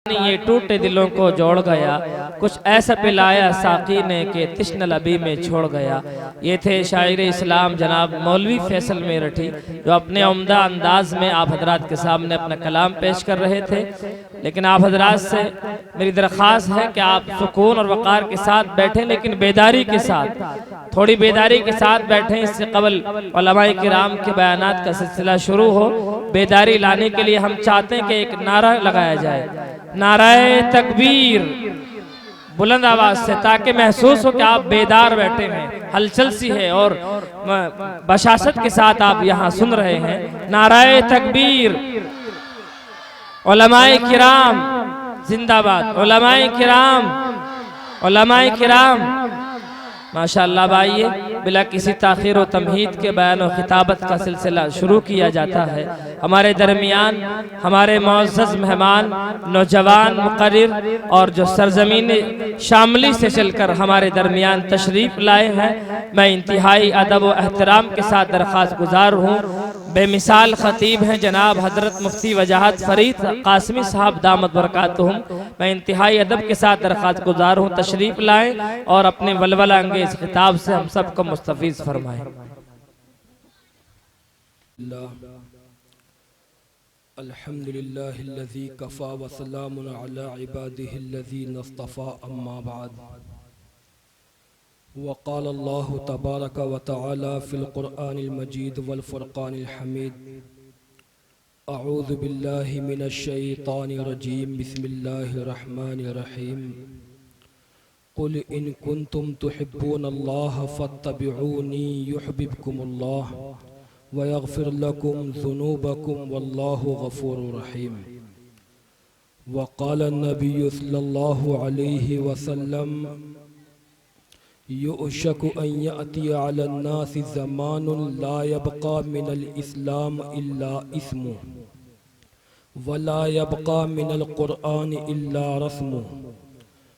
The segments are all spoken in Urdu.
یہ ٹوٹے دلوں کو جوڑ گیا، کچھ ایسا پلایا ساقی نے کہ تشن لبی میں چھوڑ گیا۔ یہ تھے شاعر اسلام جناب مولوی فیصل میرٹھی، جو اپنے عمدہ انداز میں آپ حضرات کے سامنے اپنا کلام پیش کر رہے تھے۔ لیکن آپ حضرات سے میری درخواست ہے کہ آپ سکون اور وقار کے ساتھ بیٹھیں، لیکن بیداری کے ساتھ، تھوڑی بیداری کے ساتھ بیٹھیں۔ اس سے قبل علماء کرام کے بیانات کا سلسلہ شروع ہو، بیداری لانے کے لیے ہم چاہتے ہیں کہ ایک نعرہ لگایا جائے، نعرہ تکبیر، بلند آواز سے، تاکہ محسوس ہو کہ آپ بیدار بیٹھے ہیں، ہلچل سی ہے اور بشاشت کے ساتھ آپ یہاں سن رہے ہیں۔ نعرہ تکبیر، علماء کرام زندہ باد، علماء کرام، علماء کرام، ماشاءاللہ بھائیے، بلا کسی تاخیر و تمہید کے بیان و خطابت کا سلسلہ شروع کیا جاتا ہے۔ ہمارے درمیان ہمارے معزز مہمان، نوجوان مقرر اور جو سرزمین شاملی سے چل کر ہمارے درمیان تشریف لائے ہیں، میں انتہائی ادب و احترام کے ساتھ درخواست گزار ہوں۔ بے مثال خطیب ہیں جناب حضرت مفتی وجاہت فرید قاسمی صاحب دامت برکاتہم، میں انتہائی ادب کے ساتھ درخواست گزار ہوں تشریف لائیں اور اپنے ولولہ انگیز خطاب سے ہم سب کو مستفیض فرمائیں۔ الحمدللہ الذی کفا وسلام علی عبادہ الذین اصطفى اما بعد، وقال اللہ تبارک وتعالی فی القرآن المجید والفرقان الحمید، اعوذ باللہ من الشیطان الرجیم، بسم اللہ الرحمن الرحیم، قل ان کنتم تحبون اللہ فاتبعونی یحببکم اللہ ویغفر لکم ذنوبکم واللہ غفور رحیم۔ وقال النبی صلی اللہ علیہ وسلم، یؤشک ان یأتی علی الناس زمان لا یبقى من الاسلام الا اسمہ ولا يبقى من القرآن الا رسمه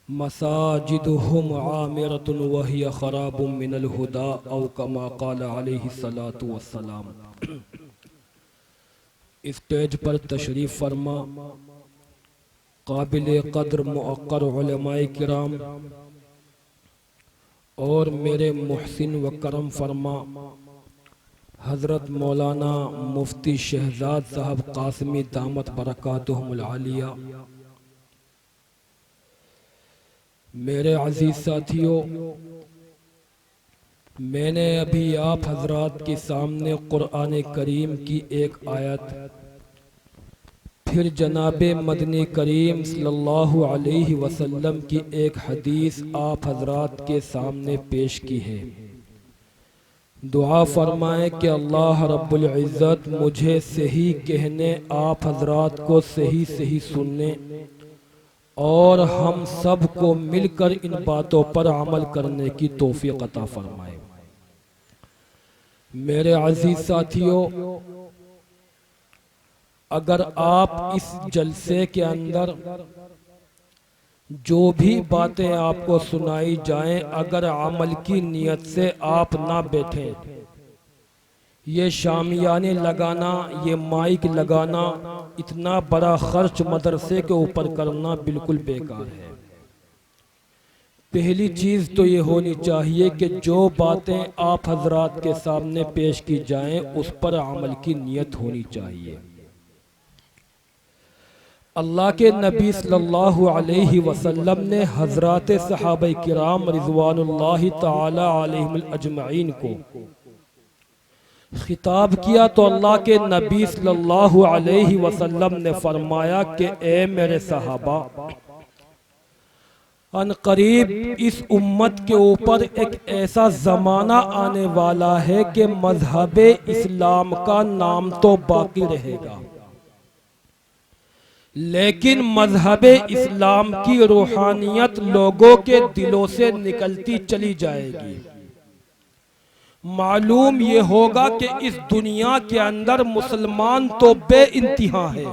مساجدهم عامرة وهي خراب من الهدى او كما قال عليه الصلاة والسلام۔ اسٹیج پر تشریف فرما قابل قدر موقر علماء کرام اور میرے محسن و کرم فرما حضرت مولانا مفتی شہزاد صاحب قاسمی دامت برکاتہم العالیہ، میرے عزیز ساتھیوں، میں نے ابھی آپ حضرات کے سامنے قرآن کریم کی ایک آیت، پھر جناب مدنی کریم صلی اللہ علیہ وسلم کی ایک حدیث آپ حضرات کے سامنے پیش کی ہے۔ دعا فرمائیں کہ اللہ رب العزت مجھے صحیح کہنے، آپ حضرات کو صحیح صحیح سننے اور ہم سب کو مل کر ان باتوں پر عمل کرنے کی توفیق عطا فرمائے۔ میرے عزیز ساتھیوں، اگر آپ اس جلسے کے اندر جو بھی باتیں آپ کو سنائی جائیں، اگر عمل کی نیت سے آپ نہ بیٹھیں، یہ شامیانے لگانا، یہ مائک لگانا، اتنا بڑا خرچ مدرسے کے اوپر کرنا بالکل بیکار ہے۔ پہلی چیز تو یہ ہونی چاہیے کہ جو باتیں آپ حضرات کے سامنے پیش کی جائیں اس پر عمل کی نیت ہونی چاہیے۔ اللہ کے نبی صلی اللہ علیہ وسلم نے حضرات صحابہ کرام رضوان اللہ تعالی علیہم اجمعین کو خطاب کیا تو اللہ کے نبی صلی اللہ علیہ وسلم نے فرمایا کہ اے میرے صحابہ، ان قریب اس امت کے اوپر ایک ایسا زمانہ آنے والا ہے کہ مذہب اسلام کا نام تو باقی رہے گا، لیکن مذہب اسلام کی روحانیت لوگوں کے دلوں سے نکلتی چلی جائے گی۔ معلوم یہ ہوگا کہ اس دنیا کے اندر مسلمان تو بے انتہا ہے۔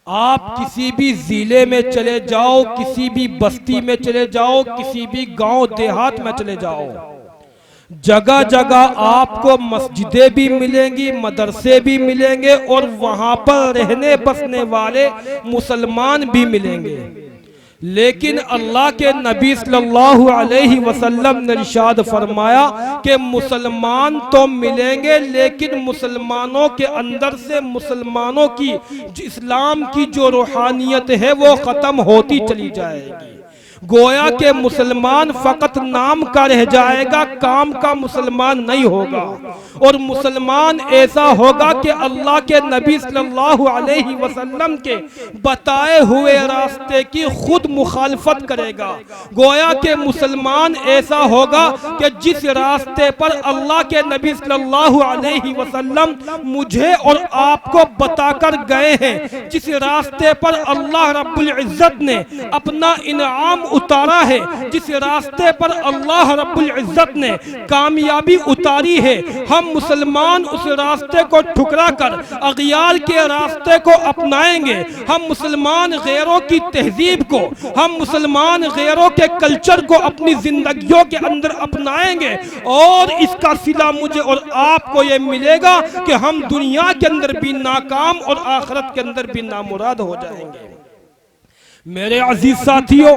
آپ کسی بھی ضلع میں چلے جاؤ، کسی بھی بستی میں چلے جاؤ، کسی بھی گاؤں دیہات میں چلے جاؤ، جگہ جگہ آپ کو مسجدیں بھی ملیں گی، مدرسے بھی ملیں گے، اور وہاں پر رہنے بسنے والے مسلمان بھی ملیں گے۔ لیکن اللہ کے نبی صلی اللہ علیہ وسلم نے ارشاد فرمایا کہ مسلمان تو ملیں گے، لیکن مسلمانوں کے اندر سے مسلمانوں کی اسلام کی جو روحانیت ہے وہ ختم ہوتی چلی جائے گی۔ گویا کہ مسلمان فقط نام کا رہ جائے گا، کام کا مسلمان نہیں ہوگا، اور مسلمان ایسا ہوگا کہ اللہ کے نبی صلی اللہ علیہ وسلم کے بتائے ہوئے راستے کی خود مخالفت کرے گا۔ گویا کہ مسلمان ایسا ہوگا کہ جس راستے پر اللہ کے نبی صلی اللہ علیہ وسلم مجھے اور آپ کو بتا کر گئے ہیں، جس راستے پر اللہ رب العزت نے اپنا انعام اتارا ہے، جس راستے پر اللہ رب العزت نے کامیابی اتاری ہے، ہم مسلمان اس راستے کو ٹھکرا کر اغیار کے راستے کو اپنائیں گے۔ ہم مسلمان غیروں کی تہذیب کو، ہم مسلمان غیروں کے کلچر کو اپنی زندگیوں کے اندر اپنائیں گے، اور اس کا صلہ مجھے اور آپ کو یہ ملے گا کہ ہم دنیا کے اندر بھی ناکام اور آخرت کے اندر بھی نامراد ہو جائیں گے۔ میرے عزیز ساتھیوں،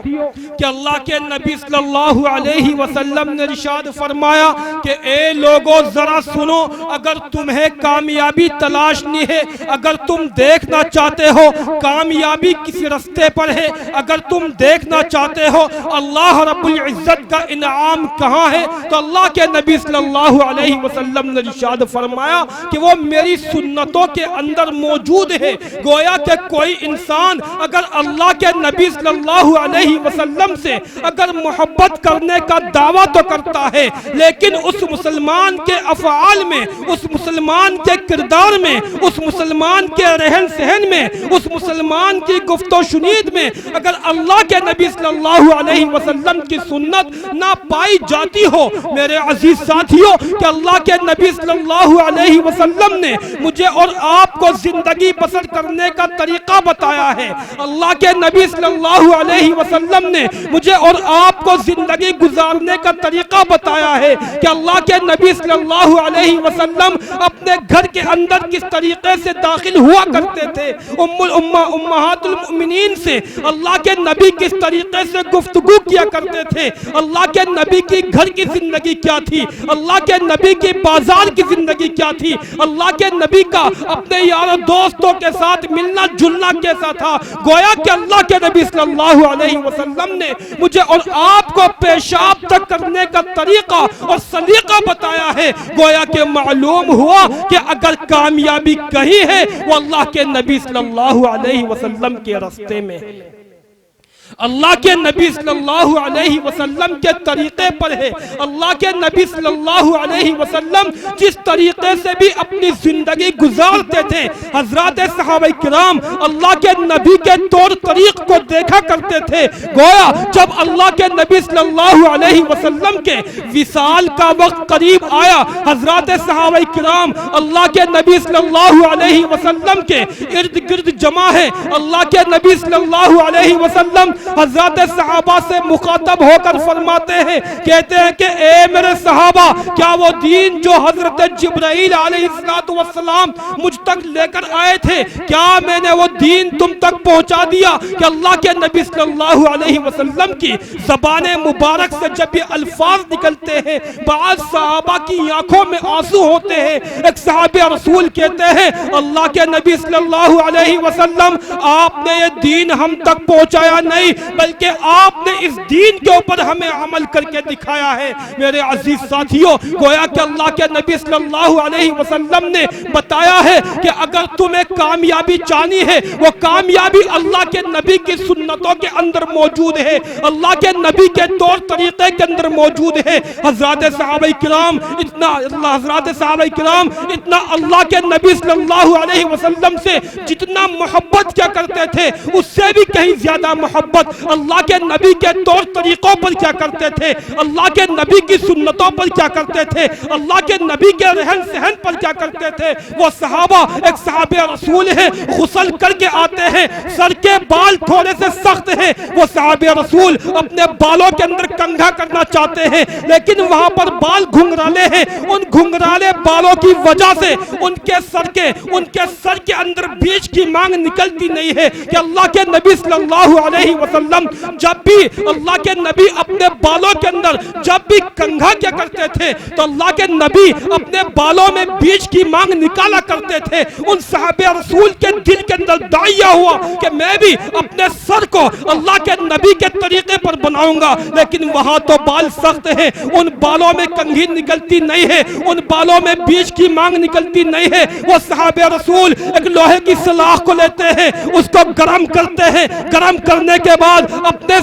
کہ اللہ کے نبی صلی اللہ علیہ وسلم نے ارشاد فرمایا کہ اے لوگوں ذرا سنو، اگر تمہیں کامیابی تلاشنی ہے، اگر تم دیکھنا چاہتے ہو کامیابی کس راستے پر ہے، اگر تم دیکھنا چاہتے ہو اللہ رب العزت کا انعام کہاں ہے، تو اللہ کے نبی صلی اللہ علیہ وسلم نے ارشاد فرمایا کہ وہ میری سنتوں کے اندر موجود ہے۔ گویا کہ کوئی انسان اگر اللہ کے نبی صلی اللہ علیہ وسلم سے اگر محبت کرنے کا دعویٰ تو کرتا ہے، لیکن اس مسلمان کے افعال میں، اس مسلمان کے کردار میں، اس مسلمان کے رہن سہن میں، اس مسلمان کی گفت و شنید میں اگر اللہ کے نبی صلی اللہ علیہ وسلم کی سنت نہ پائی جاتی ہو، میرے عزیز ساتھیوں، کہ اللہ کے نبی صلی اللہ علیہ وسلم نے مجھے اور آپ کو زندگی بسر کرنے کا طریقہ بتایا ہے، اللہ کے نبی صلی اللہ علیہ وسلم نے مجھے اور آپ کو زندگی گزارنے کا طریقہ بتایا ہے، کہ اللہ کے نبی صلی اللہ علیہ وسلم اپنے گھر کے اندر کس طریقے سے داخل ہوا کرتے تھے، امہات المؤمنین سے اللہ کے نبی کس طریقے سے گفتگو کیا کرتے تھے، اللہ کے نبی کی گھر کی زندگی کیا تھی، اللہ کے نبی کی بازار کی زندگی کیا تھی، اللہ کے نبی کا اپنے یار دوستوں کے ساتھ ملنا جلنا کیسا تھا۔ گویا کہ اللہ کے نبی صلی اللہ علیہ وسلم نے مجھے اور آپ کو پیشاب تک کرنے کا طریقہ اور سلیقہ بتایا ہے۔ گویا کہ معلوم ہوا کہ اگر کامیابی کہیں ہے وہ اللہ کے نبی صلی اللہ علیہ وسلم کے راستے میں، اللہ کے نبی صلی اللہ علیہ وسلم کے طریقے پر ہے۔ اللہ کے نبی صلی اللہ علیہ وسلم جس طریقے سے بھی اپنی زندگی گزارتے تھے، حضرات صحابہ کرام اللہ کے نبی کے طور طریق کو دیکھا کرتے تھے۔ گویا جب اللہ کے نبی صلی اللہ علیہ وسلم کے وصال کا وقت قریب آیا، حضرات صحابہ کرام اللہ کے نبی صلی اللہ علیہ وسلم کے ارد گرد جمع ہے۔ اللہ کے نبی صلی اللہ علیہ وسلم حضرات صحابہ سے مخاطب ہو کر فرماتے ہیں، کہتے ہیں کہ اے میرے صحابہ، کیا وہ دین جو حضرت جبرائیل علیہ السلام مجھ تک لے کر آئے تھے، کیا میں نے وہ دین تم تک پہنچا دیا؟ کہ اللہ کے نبی صلی اللہ علیہ وسلم کی زبان مبارک سے جب یہ الفاظ نکلتے ہیں، بعض صحابہ کی آنکھوں میں آنسو ہوتے ہیں۔ ایک صحابی رسول کہتے ہیں، اللہ کے نبی صلی اللہ علیہ وسلم، آپ نے یہ دین ہم تک پہنچایا نہیں، بلکہ آپ نے اس دین کے اوپر ہمیں عمل کر کے دکھایا ہے۔ میرے عزیز ساتھیوں، گویا کہ اللہ کے نبی صلی اللہ علیہ وسلم نے بتایا ہے کہ اگر تمہیں کامیابی چاہنی ہے، وہ کامیابی اللہ کے نبی کی سنتوں کے اندر موجود ہے، اللہ کے نبی کے طور طریقے کے اندر موجود ہے۔ حضرات صحابہ کرام اتنا اللہ کے نبی صلی اللہ علیہ وسلم سے جتنا محبت کیا کرتے تھے، اس سے بھی کہیں زیادہ محبت اللہ کے نبی کے طور طریقوں پر کیا کرتے تھے، اللہ کے نبی کی سنتوں پر کیا کرتے تھے، اللہ کے نبی کے رہن سہن پر کیا کرتے تھے۔ وہ صحابہ، ایک صحابہ رسول ہے، غسل کر کے آتے ہیں، سر کے بال تھوڑے سے سخت ہیں۔ وہ صحابہ رسول اپنے بالوں کے اندر کنگھا کرنا چاہتے ہیں لیکن وہاں پر بال گھنگرالے ہیں، ان گھنگرالے بالوں کی وجہ سے ان کے سر کے اندر بیچ کی مانگ نکلتی نہیں ہے کہ اللہ کے نبی صلی اللہ علیہ وسلم جب بھی اللہ کے نبی اپنے بالوں کے اندر جب بھی کنگھا کیا کرتے تھے تو اللہ کے نبی اپنے بالوں میں بیچ کی مانگ نکالا کرتے تھے۔ ان صحابہ رسول کے دل کے اندر داعیہ ہوا کہ میں بھی اپنے سر کو اللہ کے نبی کے طریقے پر بناؤں گا، لیکن وہاں تو بال سخت ہیں، ان بالوں میں کنگھی نکلتی نہیں ہے، ان بالوں میں بیچ کی مانگ نکلتی نہیں ہے۔ وہ صحابہ رسول ایک لوہے کی سلاخ کو لیتے ہیں، اس کو گرم کرتے ہیں، گرم کرنے کے بعد اپنے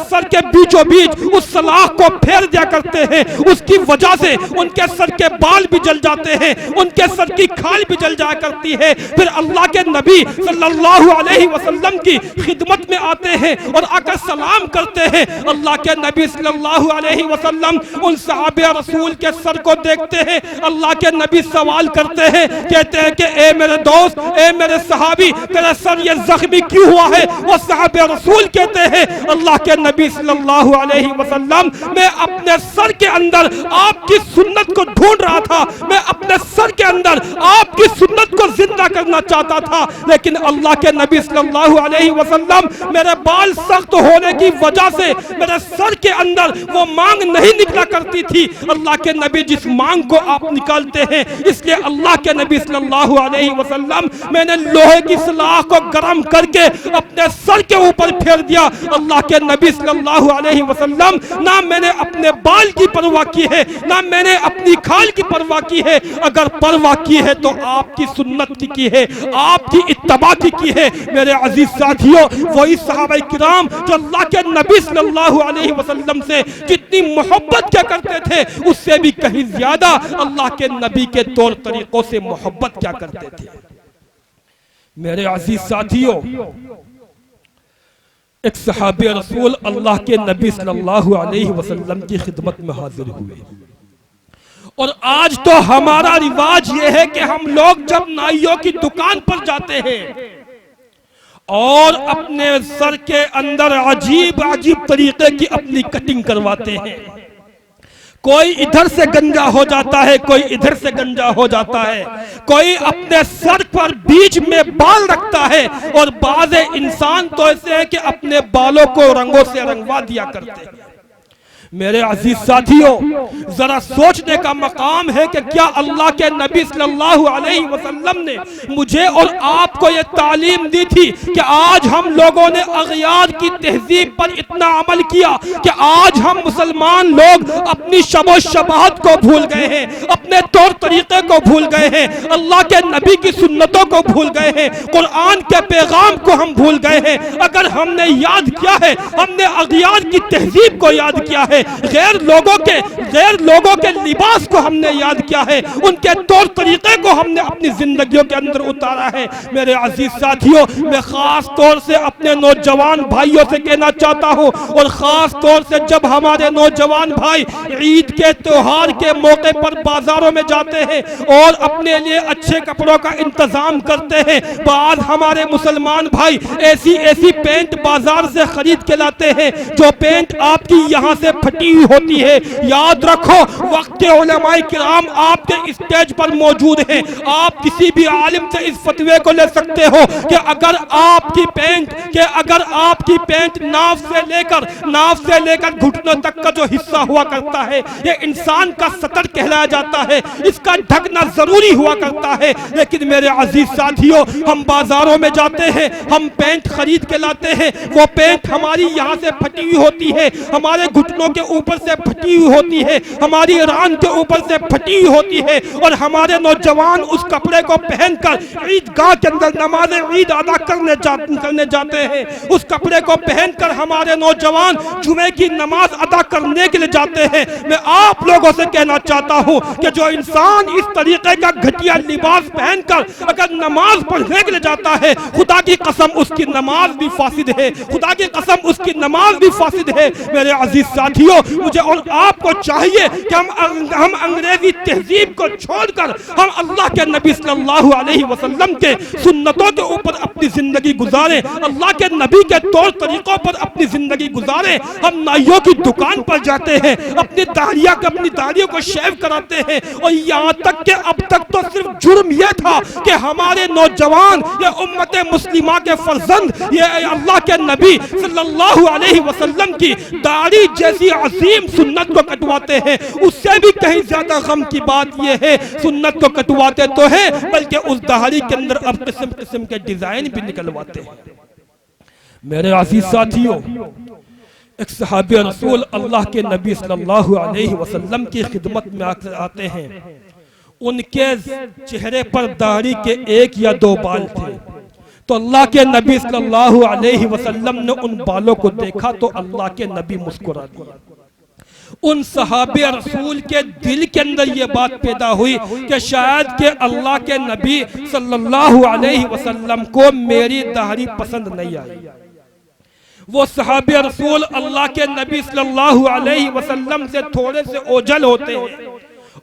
سر کے بیچوں بیچ اس سلاخ کو پھیر دیا کرتے ہیں۔ اس کی وجہ سے ان کے سر کے بال بھی جل جاتے ہیں، ان کے سر کی کھال بھی جل جایا کرتی ہے۔ پھر اللہ کے نبی صلی اللہ علیہ وسلم کی خدمت میں آتے ہیں اور آ کر سلام کرتے ہیں۔ اللہ کے نبی صلی اللہ علیہ وسلم ان صحابہ رسول کے سر کو دیکھتے ہیں، اللہ کے نبی سوال کرتے ہیں، کہتے ہیں کہ اے میرے دوست، اے میرے صحابی، تیرا سر یہ زخمی کیوں ہوا ہے؟ وہ صحابہ رسول کہتے ہیں اللہ کے نبی صلی اللہ علیہ وسلم میں اپنے سر کے اندر آپ کی سنت کو ڈھونڈ رہا تھا، میں اپنے سر کے اندر آپ کی سنت کو زندہ کرنا چاہتا تھا، لیکن اللہ کے نبی صلی اللہ علیہ وسلم میرے بال سخت ہونے کی وجہ سے میرے سر کے اندر وہ مانگ نہیں نکلا کرتی تھی۔ اللہ کے نبی جس مانگ کو آپ نکالتے ہیں، اس لیے اللہ کے نبی صلی اللہ علیہ وسلم میں نے لوہے کی سلاخ کو گرم کر کے اپنے سر کے اوپر پھیر دیا۔ اللہ کے نبی صلی اللہ علیہ وسلم نہ میں نے اپنے بال کی پرواہ کی ہے، نہ میں نے اپنی کھال کی پرواہ کی ہے، اگر پرواہ کی ہے تو آپ کی سنت کی ہے، آپ کی اتباع کی ہے۔ میرے عزیز ساتھیوں، وہی صحابہ کرام جو اللہ کے نبی صلی اللہ علیہ وسلم سے جتنی محبت کیا کرتے تھے اس سے بھی کہیں زیادہ اللہ کے نبی کے طور طریقوں سے محبت کیا کرتے تھے۔ میرے عزیز ساتھیوں، ایک صحابہ رسول اللہ کے نبی صلی اللہ علیہ وسلم کی خدمت میں حاضر ہوئے، اور آج تو ہمارا رواج یہ ہے کہ ہم لوگ جب نائیوں کی دکان پر جاتے ہیں اور اپنے سر کے اندر عجیب طریقے کی اپنی کٹنگ کرواتے ہیں، کوئی ادھر سے گنجا ہو جاتا ہے، کوئی ادھر سے گنجا ہو جاتا ہے، کوئی اپنے سر پر بیچ میں بال رکھتا ہے، اور بعض انسان تو ایسے ہیں کہ اپنے بالوں کو رنگوں سے رنگوا دیا کرتے ہیں۔ میرے عزیز ساتھیوں، ذرا سوچنے کا مقام ہے کہ کیا اللہ کے نبی صلی اللہ علیہ وسلم نے مجھے اور آپ کو یہ تعلیم دی تھی کہ آج ہم لوگوں نے اغیار کی تہذیب پر اتنا عمل کیا کہ آج ہم مسلمان لوگ اپنی شب و شباہت کو بھول گئے ہیں، اپنے طور طریقے کو بھول گئے ہیں، اللہ کے نبی کی سنتوں کو بھول گئے ہیں، قرآن کے پیغام کو ہم بھول گئے ہیں۔ اگر ہم نے یاد کیا ہے، ہم نے اغیار کی تہذیب کو یاد کیا ہے، غیر لوگوں کے لباس کو ہم نے یاد کیا ہے، ان کے طور طریقے کو ہم نے اپنی زندگیوں کے اندر اتارا ہے۔ میرے عزیز ساتھیوں، میں خاص طور سے اپنے نوجوان بھائیوں سے کہنا چاہتا ہوں، اور خاص طور سے جب ہمارے نوجوان بھائی عید کے تہوار کے موقع پر بازاروں میں جاتے ہیں اور اپنے لیے اچھے کپڑوں کا انتظام کرتے ہیں، بعض ہمارے مسلمان بھائی ایسی پینٹ بازار سے خرید کے لاتے ہیں جو پینٹ آپ کی یہاں سے پھٹی ہوئی ہوتی ہے۔ یاد رکھو، وقت کے علماء کرام آپ کے اسٹیج پر موجود ہیں، آپ کسی بھی عالم سے اس فتوے کو لے سکتے ہو کہ اگر آپ کی پینٹ ناف سے لے کر گھٹنوں تک کا جو حصہ ہوا کرتا ہے یہ انسان کا سطر کہلایا جاتا ہے، اس کا ڈھکنا ضروری ہوا کرتا ہے۔ لیکن میرے عزیز ساتھیوں، ہم بازاروں میں جاتے ہیں، ہم پینٹ خرید کے لاتے ہیں، وہ پینٹ ہماری یہاں سے پھٹی ہوئی ہوتی ہے، ہمارے گھٹنوں کے اوپر سے پھٹی ہوئی ہوتی ہے، ہماری ران کے اوپر سے پھٹی ہوئی ہوتی ہے، اور ہمارے نوجوان اس کپڑے کو پہن کر عیدگاہ کے اندر نماز عید ادا کرنے جاتے ہیں، اس کپڑے کو پہن کر ہمارے نوجوان جمعے کی نماز ادا کرنے کے لیے جاتے ہیں۔ میں آپ لوگوں سے کہنا چاہتا ہوں کہ جو انسان اس طریقے کا گھٹیا لباس پہن کر اگر نماز پڑھنے کے لیے جاتا ہے، خدا کی قسم اس کی نماز بھی فاسد ہے، خدا کی قسم اس کی نماز بھی فاسد ہے۔ میرے عزیز ساتھی، ساتھیوں مجھے اور آپ کو چاہیے کہ ہم انگریزی تہذیب کو چھوڑ کر ہم اللہ کے نبی صلی اللہ علیہ وسلم کے سنتوں کے اوپر اپنی زندگی گزاریں، اللہ کے نبی کے طور طریقوں پر اپنی زندگی گزاریں۔ ہم نائیوں کی دکان پر جاتے ہیں، اپنی داڑھیوں کو شیو کراتے ہیں، اور یہاں تک کہ اب تک تو صرف جرم یہ تھا کہ ہمارے نوجوان یہ امت مسلمہ کے فرزند یہ اللہ کے نبی صلی اللہ علیہ وسلم کی داڑھی جیسی عظیم سنت کو کٹواتے ہیں۔ اس سے بھی کہیں زیادہ غم کی بات یہ ہے، سنت کو کٹواتے تو ہیں بلکہ اس داڑھی کے اندر اب قسم قسم کے ڈیزائن بھی نکلواتے ہیں۔ میرے عزیز ساتھیوں، ایک صحابی رسول اللہ کے نبی صلی اللہ علیہ وسلم کی خدمت میں آتے ہیں، ان کے چہرے پر داڑھی کے 1 یا 2 بال تھے، تو اللہ کے نبی صلی اللہ علیہ وسلم نے ان بالوں کو دیکھا تو اللہ کے نبی مسکرا دیا۔ ان صحابہ رسول کے دل کے اندر یہ بات پیدا ہوئی کہ شاید کہ اللہ کے نبی صلی اللہ علیہ وسلم کو میری داڑھی پسند نہیں آئی۔ وہ صحابہ رسول اللہ کے نبی صلی اللہ علیہ وسلم سے تھوڑے سے اوجھل ہوتے ہیں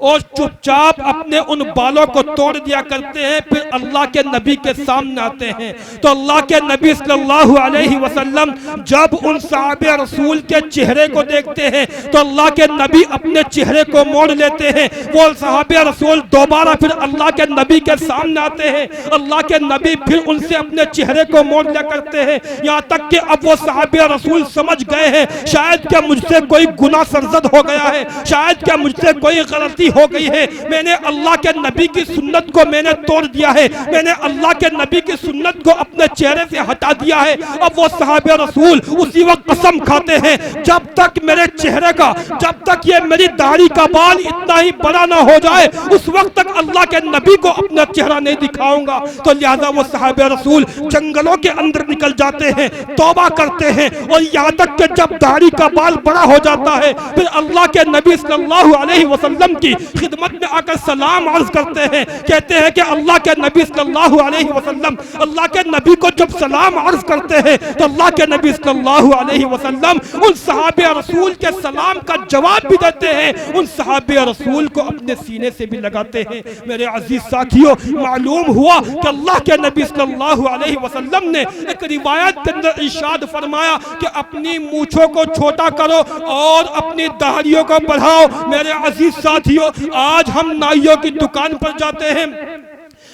اور چپ چاپ اپنے ان بالوں کو توڑ دیا کرتے ہیں، پھر اللہ کے نبی کے سامنے آتے ہیں تو اللہ کے نبی صلی اللہ علیہ وسلم جب ان صحابہ رسول کے چہرے کو دیکھتے ہیں تو اللہ کے نبی اپنے چہرے کو موڑ لیتے ہیں۔ وہ صحابہ رسول دوبارہ پھر اللہ کے نبی کے سامنے آتے ہیں، اللہ کے نبی پھر ان سے اپنے چہرے کو موڑ لیا کرتے ہیں، یہاں تک کہ اب وہ صحابہ رسول سمجھ گئے ہیں شاید کہ مجھ سے کوئی گناہ سرزد ہو گیا ہے، شاید کہ مجھ سے کوئی غلطی ہو گئی ہے، میں نے اللہ کے نبی کی سنت کو میں نے توڑ دیا ہے، میں نے اللہ کے نبی کی سنت کو اپنے چہرے سے ہٹا دیا ہے۔ اب وہ صحابہ رسول اسی وقت قسم کھاتے ہیں جب تک میرے چہرے کا، جب تک یہ میری داڑھی کا بال اتنا ہی بڑا نہ ہو جائے اس وقت تک اللہ کے نبی کو اپنا چہرہ نہیں دکھاؤں گا۔ تو لہذا وہ صحابہ رسول جنگلوں کے اندر نکل جاتے ہیں، توبہ کرتے ہیں، اور یہاں تک کہ جب داڑھی کا بال بڑا ہو جاتا ہے پھر اللہ کے نبی صلی اللہ علیہ وسلم کی خدمت میں آ کر سلام عرض کرتے ہیں، کہتے ہیں کہ اللہ کے نبی صلی اللہ علیہ وسلم اللہ کے نبی کو جب سلام عرض کرتے ہیں تو اللہ کے نبی صلی اللہ علیہ وسلم ان صحابہ رسول کے سلام کا جواب بھی دیتے ہیں، ان صحابہ رسول کو اپنے سینے سے بھی لگاتے ہیں۔ میرے عزیز ساتھیوں، معلوم ہوا کہ اللہ کے نبی صلی اللہ علیہ وسلم نے ایک روایت کے اندر ارشاد فرمایا کہ اپنی مونچھوں کو چھوٹا کرو اور اپنی داڑھیوں کو بڑھاؤ۔ میرے عزیز ساتھیوں، آج ہم نائیوں کی دکان پر جاتے ہیں،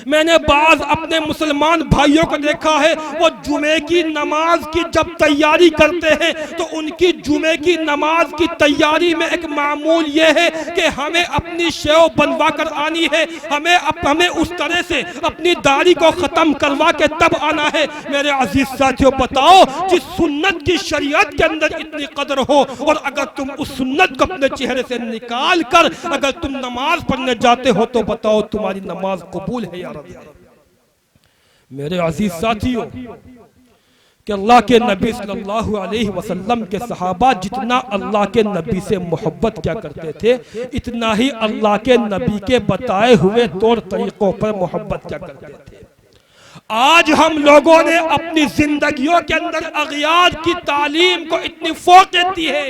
میں نے بعض اپنے مسلمان بھائیوں کو دیکھا ہے وہ جمعے کی نماز کی جب تیاری کرتے ہیں تو ان کی جمعے کی نماز کی تیاری میں ایک معمول یہ ہے کہ ہمیں اپنی شیو بنوا کر آنی ہے، ہمیں اس طرح سے اپنی داڑھی کو ختم کروا کے تب آنا ہے۔ میرے عزیز ساتھیوں، بتاؤ جس سنت کی شریعت کے اندر اتنی قدر ہو اور اگر تم اس سنت کو اپنے چہرے سے نکال کر اگر تم نماز پڑھنے جاتے ہو تو بتاؤ تمہاری نماز قبول ہے یا رب؟ میرے عزیز ساتھیوں، کہ اللہ کے نبی صلی اللہ علیہ وسلم کے صحابہ جتنا اللہ کے نبی سے محبت کیا کرتے تھے اتنا ہی اللہ کے نبی کے بتائے ہوئے طور طریقوں پر محبت کیا کرتے تھے۔ آج ہم لوگوں نے اپنی زندگیوں کے اندر اغیار کی تعلیم کو اتنی فوقیت دی ہے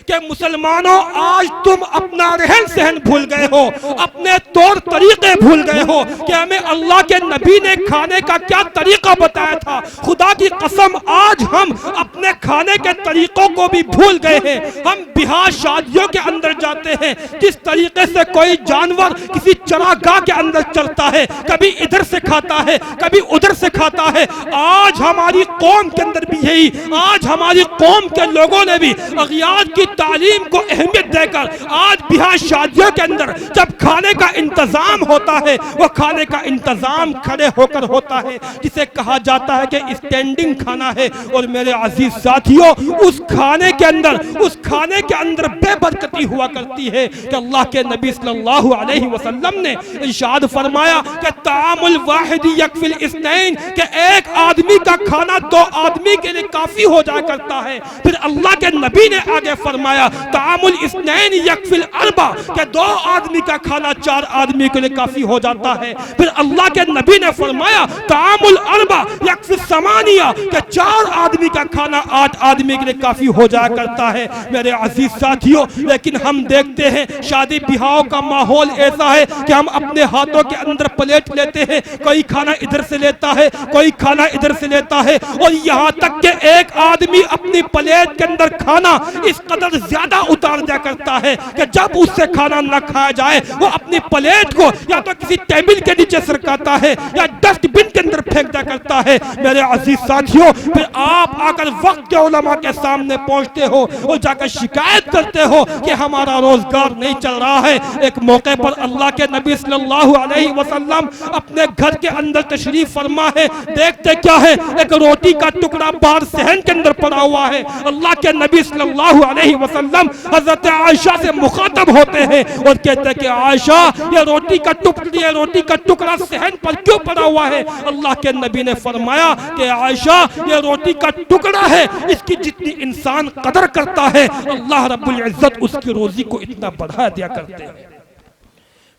کہ مسلمانوں آج تم اپنا رہن سہن بھول گئے ہو، اپنے طور طریقے بھول گئے ہو کہ ہمیں اللہ کے نبی نے کھانے کا کیا طریقہ بتایا تھا۔ خدا کی قسم آج ہم اپنے کھانے کے طریقوں کو بھی بھول گئے ہیں۔ ہم بیاہ شادیوں کے اندر جاتے ہیں، جس طریقے سے کوئی جانور کسی چراگاہ کے اندر چلتا ہے، کبھی ادھر سے کھاتا ہے کبھی ادھر سے کھاتا ہے۔ آج ہماری قوم کے اندر بھی یہی، آج ہماری قوم کے لوگوں نے بھی اغیار کی تعلیم کو اہمیت دے کر آج بیاہ شادیوں کے اندر جب کھانے کا انتظام ہوتا ہے وہ کھانے کا انتظام کھڑے ہو کر ہوتا ہے، جسے کہا جاتا ہے کہ اسٹینڈنگ کھانا ہے۔ اور میرے عزیز ساتھیوں، اس کھانے کے اندر بے برکتی ہوا کرتی ہے کہ اللہ کے نبی صلی اللہ علیہ وسلم نے ارشاد فرمایا کہ طعام الواحد یکفی الاثنین، کہ ایک آدمی کا کھانا 2 آدمی کے لیے کافی ہو جایا کرتا ہے۔ پھر اللہ کے نبی نے آگے فرمایا طعام الاثنین یکفی الاربع، کہ 2 آدمی کا کھانا 4 آدمی کے لیے کافی ہو جاتا ہے۔ پھر اللہ کے نبی نے فرمایا طعام الاربع یکفی الثمانیہ، کہ 4 آدمی کا کھانا کھانا آج آدمی کے لیے کافی ہو جایا کرتا ہے میرے عزیز ساتھیوں، لیکن ہم دیکھتے ہیں شادی بیاہوں کا ماحول ایسا ہے کہ ہم اپنے ہاتھوں کے اندر پلیٹ لیتے ہیں، کوئی کھانا ادھر سے لیتا ہے، کوئی کھانا ادھر سے لیتا ہے، اور یہاں تک کہ ایک آدمی اپنی پلیٹ کے اندر کھانا اس قدر زیادہ اتار دیا کرتا ہے کہ جب اس سے کھانا نہ کھایا جائے وہ اپنی پلیٹ کو یا تو کسی ٹیبل کے نیچے سرکاتا ہے یا ڈسٹ بن کے اندر پھینک دیا کرتا ہے میرے عزیز ساتھیوں۔ پھر آپ آ کر وقت کے علماء کے سامنے پہنچتے ہو اور جا کر شکایت کرتے ہو کہ ہمارا روزگار نہیں چل رہا ہے۔ ایک موقع پر اللہ کے نبی صلی اللہ علیہ وسلم اپنے گھر کے اندر تشریف فرما ہے، دیکھتے کیا ہے، ایک روٹی کا ٹکڑا باہر صحن کے اندر پڑا ہوا ہے۔ اللہ کے نبی صلی اللہ علیہ وسلم حضرت عائشہ سے مخاطب ہوتے ہیں اور کہتے ہیں کہ عائشہ یہ روٹی کا ٹکڑا صحن پر کیوں پڑا ہوا ہے؟ اللہ کے نبی نے فرمایا کہ عائشہ یہ روٹی کا ٹکڑا ہے، اس کی جتنی انسان قدر کرتا ہے اللہ رب العزت اس کی روزی کو اتنا بڑھا دیا کرتے ہیں۔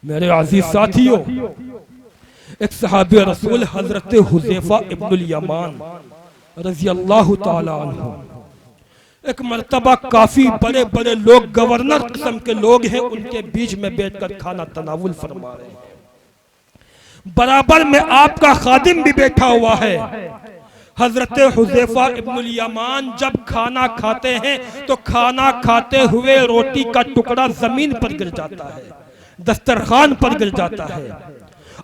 میرے عزیز ساتھیوں، ایک صحابی رسول حضرت حذیفہ ابن الیمان رضی اللہ تعالی عنہ، ایک مرتبہ کافی بڑے بڑے لوگ، گورنر قسم کے لوگ ہیں، ان کے بیچ میں بیٹھ کر کھانا تناول فرما رہے ہیں، برابر میں آپ کا خادم بھی بیٹھا ہوا ہے۔ حضرت حذیفہ ابن الیمان جب کھانا کھاتے ہیں تو کھانا کھاتے ہوئے روٹی کا ٹکڑا زمین پر گر جاتا ہے، دسترخوان پر گر جاتا ہے۔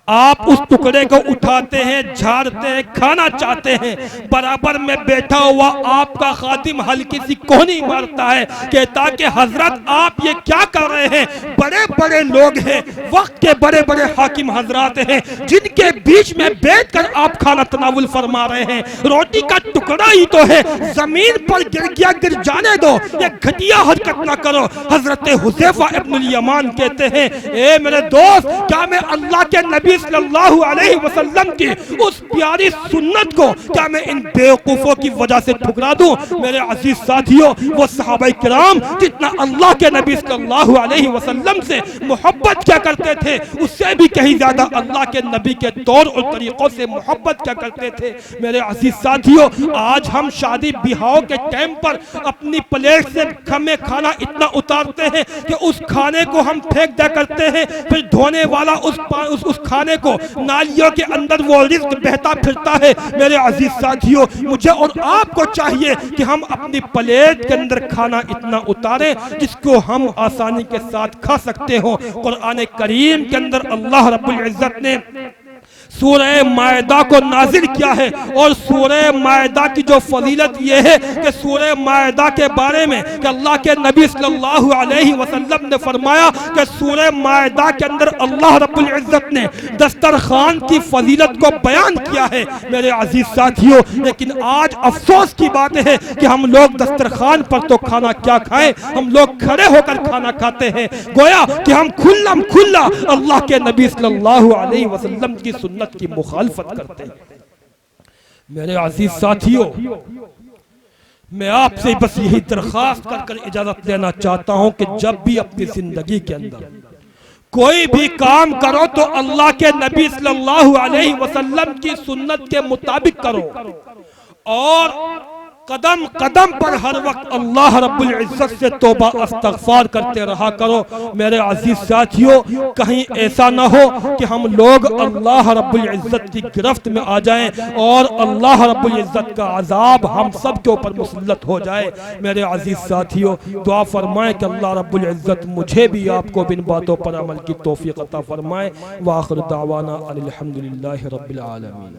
آپ اس ٹکڑے کو اٹھاتے ہیں، جھاڑتے ہیں، کھانا چاہتے ہیں، برابر میں بیٹھا ہوا آپ کا خادم ہلکی سی کونی مارتا ہے، کہتا کہ حضرت آپ یہ کیا کر رہے ہیں؟ بڑے بڑے لوگ ہیں، وقت کے بڑے بڑے حاکم حضرات ہیں، جن کے بیچ میں بیٹھ کر آپ کھانا تناول فرما رہے ہیں، روٹی کا ٹکڑا ہی تو ہے، زمین پر گر گیا، گر جانے دو، یہ گھٹیا حرکت نہ کرو۔ حضرت حذیفہ ابن الیمان کہتے ہیں اے میرے دوست، کیا میں اللہ کے نبی صلی اللہ علیہ وسلم کی اس پیاری سنت کو کیا میں ان بیوقوفوں کی وجہ سے ٹھکرا دوں؟ میرے عزیز ساتھیوں، وہ صحابہ کرام جتنا اللہ کے نبی صلی اللہ علیہ وسلم سے محبت کیا کرتے تھے، اس سے بھی کہیں زیادہ اللہ کے نبی کے طور اور طریقوں سے محبت کیا کرتے تھے۔ میرے عزیز ساتھیوں، آج ہم شادی بیاہوں کے ٹائم پر اپنی پلیٹ سے ہمیں کھانا اتنا اتارتے ہیں کہ اس کھانے کو ہم پھینک دیا کرتے ہیں، پھر دھونے والا اس کھانے کو نالیوں کے اندر وہ رزق بہتا پھرتا ہے۔ میرے عزیز ساتھیوں، مجھے اور آپ کو چاہیے کہ ہم اپنی پلیٹ کے اندر کھانا اتنا اتاریں جس کو ہم آسانی کے ساتھ کھا سکتے ہوں۔ قرآن کریم کے اندر اللہ رب العزت نے سورہ مائدہ کو نازل کیا ہے، اور سورہ مائدہ کی جو فضیلت یہ ہے کہ سورہ مائدہ کے بارے میں کہ اللہ کے نبی صلی اللہ علیہ وسلم نے فرمایا کہ سورہ مائدہ کے اندر اللہ رب العزت نے دسترخوان کی فضیلت کو بیان کیا ہے۔ میرے عزیز ساتھیوں، لیکن آج افسوس کی بات ہے کہ ہم لوگ دسترخوان پر تو کھانا کیا کھائیں، ہم لوگ کھڑے ہو کر کھانا کھاتے ہیں، گویا کہ ہم کھلا اللہ کے نبی صلی اللہ علیہ وسلم کی سنت کی مخالفت کرتے ہیں۔ میرے عزیز ساتھیوں، میں آپ سے بس یہی درخواست کر اجازت لینا چاہتا ہوں کہ جب بھی اپنی زندگی کے اندر کوئی بھی کام کرو تو اللہ کے نبی صلی اللہ علیہ وسلم کی سنت کے مطابق کرو، اور قدم قدم پر ہر وقت اللہ رب العزت سے توبہ استغفار کرتے رہا کرو۔ میرے عزیز ساتھیوں، کہیں ایسا نہ ہو کہ ہم لوگ اللہ رب العزت کی گرفت میں آ جائیں اور اللہ رب العزت کا عذاب ہم سب کے اوپر مسلط ہو جائے۔ میرے عزیز ساتھیوں، دعا فرمائیں کہ اللہ رب العزت مجھے بھی آپ کو بن باتوں پر عمل کی توفیق عطا فرمائے۔ وآخر دعوانا الحمدللہ رب العالمین۔